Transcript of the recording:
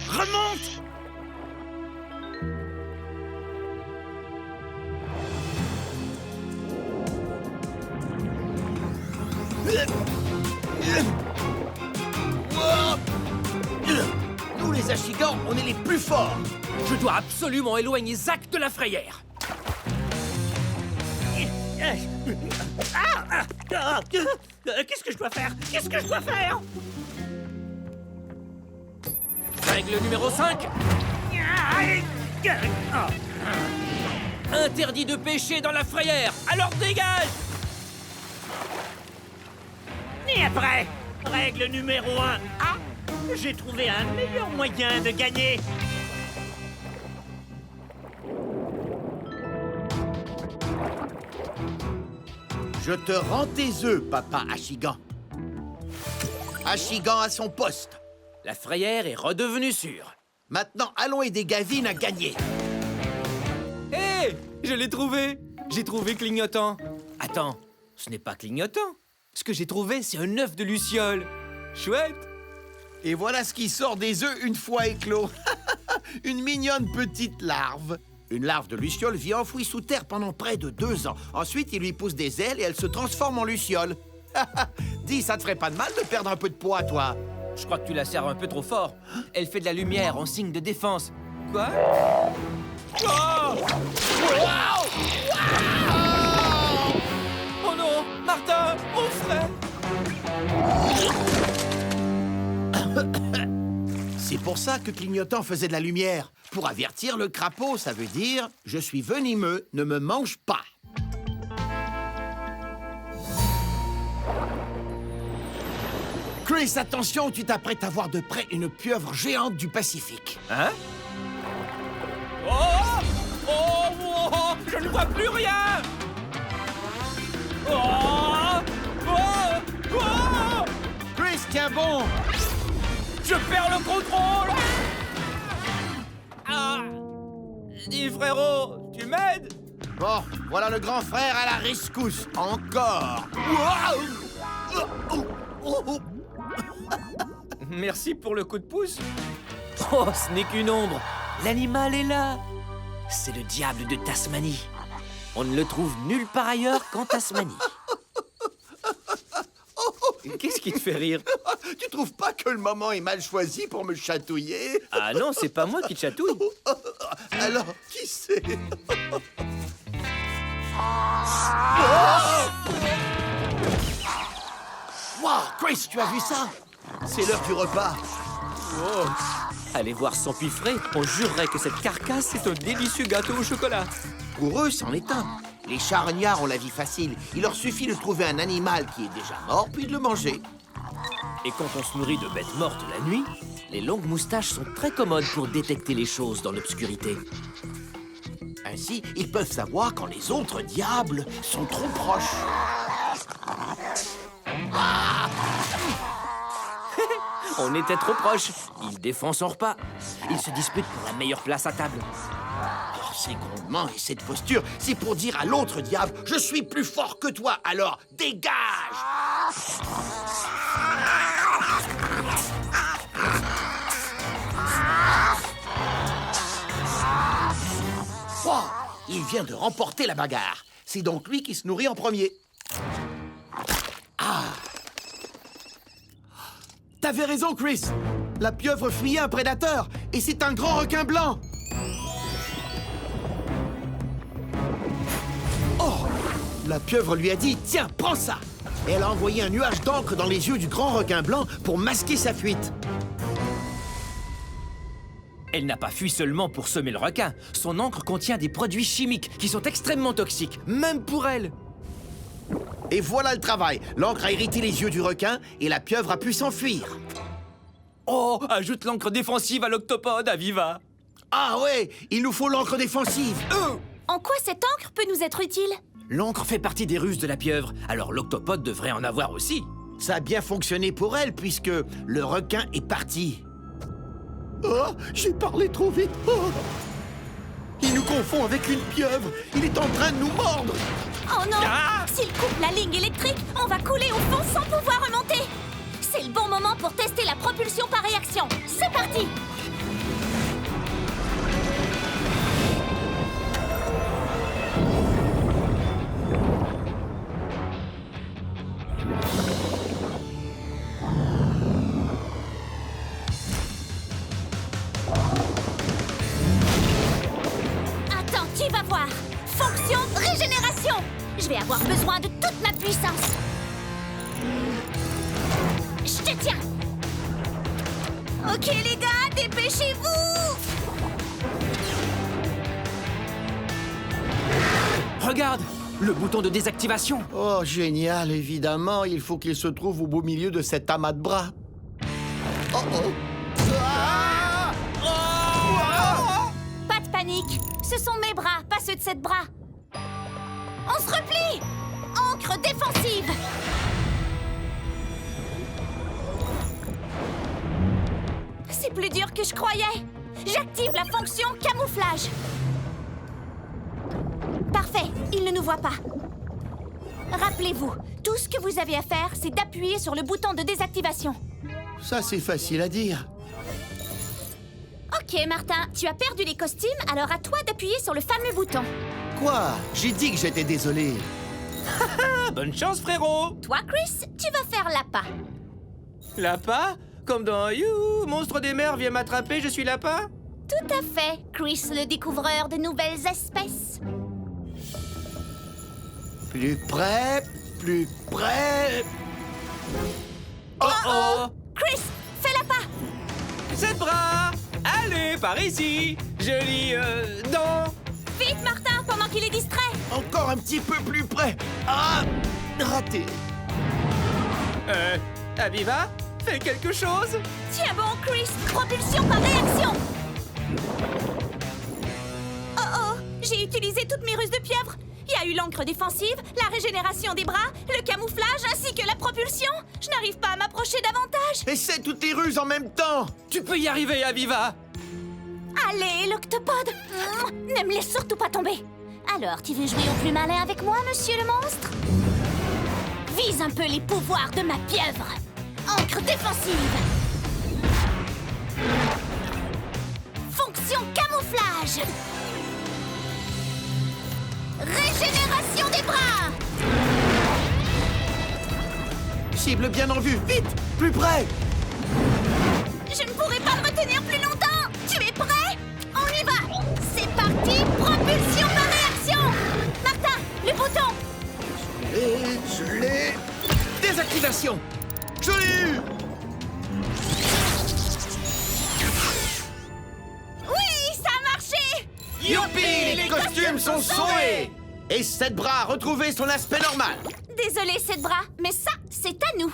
Remonte! Nous, les Ashigans, on est les plus forts. Je dois absolument éloigner Zack de la frayère. Qu'est-ce que je dois faire? Qu'est-ce que je dois faire? Règle numéro 5. Interdit de pêcher dans la frayère. Alors dégage! Et après, règle numéro 1. Ah, j'ai trouvé un meilleur moyen de gagner. Je te rends tes œufs, papa Ashigan. Ashigan à son poste. La frayère est redevenue sûre. Maintenant, allons aider Gavin à gagner. Hé! Je l'ai trouvé! J'ai trouvé Clignotant. Attends, ce n'est pas Clignotant. Ce que j'ai trouvé, c'est un œuf de luciole. Chouette! Et voilà ce qui sort des œufs une fois éclos. Une mignonne petite larve. Une larve de luciole vit enfouie sous terre pendant près de 2 ans. Ensuite, il lui pousse des ailes et elle se transforme en luciole. Dis, ça te ferait pas de mal de perdre un peu de poids, toi? Je crois que tu la serres un peu trop fort. Elle fait de la lumière en signe de défense. Quoi? Oh! Wow! Oh non! Martin! Mon frère! C'est pour ça que Clignotant faisait de la lumière. Pour avertir le crapaud, ça veut dire « Je suis venimeux, ne me mange pas ». Chris, attention, tu t'apprêtes à voir de près une pieuvre géante du Pacifique. Hein? Oh! Oh! Oh! Je ne vois plus rien! Oh! Oh! Oh! Chris, tiens bon! Je perds le contrôle! Ah! Dis, frérot, tu m'aides? Bon, voilà le grand frère à la rescousse. Encore! Merci pour le coup de pouce. Oh, ce n'est qu'une ombre. L'animal est là. C'est le diable de Tasmanie. On ne le trouve nulle part ailleurs qu'en Tasmanie. Qu'est-ce qui te fait rire? Tu trouves pas que le moment est mal choisi pour me chatouiller? Ah non, c'est pas moi qui te chatouille. Alors, qui c'est? Wow, Chris, tu as vu ça? C'est l'heure du repas. Oh. Allez voir son frais, on jurerait que cette carcasse est un délicieux gâteau au chocolat. Pour eux, c'en est un. Les charognards ont la vie facile. Il leur suffit de trouver un animal qui est déjà mort, puis de le manger. Et quand on se nourrit de bêtes mortes la nuit, les longues moustaches sont très commodes pour détecter les choses dans l'obscurité. Ainsi, ils peuvent savoir quand les autres diables sont trop proches. On était trop proches. Il défend son repas. Il se dispute pour la meilleure place à table. Oh, ces grondements et cette posture, c'est pour dire à l'autre diable « Je suis plus fort que toi, alors dégage !» Oh, il vient de remporter la bagarre. C'est donc lui qui se nourrit en premier. Ah! T'avais raison, Chris. La pieuvre fuyait un prédateur, et c'est un grand requin blanc. Oh! La pieuvre lui a dit « Tiens, prends ça !» Et elle a envoyé un nuage d'encre dans les yeux du grand requin blanc pour masquer sa fuite. Elle n'a pas fui seulement pour semer le requin. Son encre contient des produits chimiques qui sont extrêmement toxiques, même pour elle. Et voilà le travail. L'encre a irrité les yeux du requin et la pieuvre a pu s'enfuir. Oh, ajoute l'encre défensive à l'octopode, Aviva. Ah ouais, il nous faut l'encre défensive. En quoi cette encre peut nous être utile? L'encre fait partie des ruses de la pieuvre, alors l'octopode devrait en avoir aussi. Ça a bien fonctionné pour elle puisque le requin est parti. Oh, j'ai parlé trop vite. Oh. Il nous confond avec une pieuvre. Il est en train de nous mordre. Oh non! Ah! S'il coupe la ligne électrique, on va couler au fond sans pouvoir remonter! C'est le le bon moment pour tester la propulsion par réaction. C'est parti! Attends, tu vas voir. Fonction régénération. Je vais avoir besoin de toute ma puissance. Je te tiens. Ok les gars, dépêchez-vous. Regarde, le bouton de désactivation. Oh, génial, évidemment, il faut qu'il se trouve au beau milieu de cet amas de bras. Oh oh! Ah! Pas de panique. Ce sont mes bras, pas ceux de cette bras. On se replie. Ancre défensive. C'est plus dur que je croyais. J'active la fonction camouflage. Parfait, il ne nous voit pas. Rappelez-vous, tout ce que vous avez à faire, c'est d'appuyer sur le bouton de désactivation. Ça, c'est facile à dire. Ok, Martin, tu as perdu les costumes, alors à toi d'appuyer sur le fameux bouton. Quoi? J'ai dit que j'étais désolé. Ah, bonne chance, frérot. Toi, Chris, tu vas faire l'appât. L'appât? Comme dans You, monstre des mers, viens m'attraper, je suis l'appât? Tout à fait, Chris, le découvreur de nouvelles espèces. Plus près, plus près. Oh oh! Chris, fais l'appât. 7 bras! Allez, par ici! Je lis dans... Vite, Martin, pendant qu'il est distrait. Encore un petit peu plus près. Ah! Raté. Aviva, fais quelque chose! Tiens bon, Chris, propulsion par réaction. Oh oh, j'ai utilisé toutes mes ruses de pieuvre. Il y a eu l'encre défensive, la régénération des bras, le camouflage ainsi que la propulsion. Je n'arrive pas à m'approcher davantage. Essaie toutes les ruses en même temps. Tu peux y arriver, Aviva! Allez, l'octopode. Ne me laisse surtout pas tomber. Alors, tu veux jouer au plus malin avec moi, monsieur le monstre? Vise un peu les pouvoirs de ma pieuvre. Encre défensive. Fonction camouflage. Régénération des bras. Cible bien en vue. Vite, plus près. Je ne pourrai pas le retenir plus longtemps. Tu es prêt? On y va. C'est parti. Propulsion par réaction. Martin, le bouton. Et je l'ai. Désactivation. Je l'ai eu. Oui, ça a marché. Youpi, les costumes sont sauvés. Et 7 bras a retrouvé son aspect normal. Désolé, 7 bras, mais ça, c'est à nous.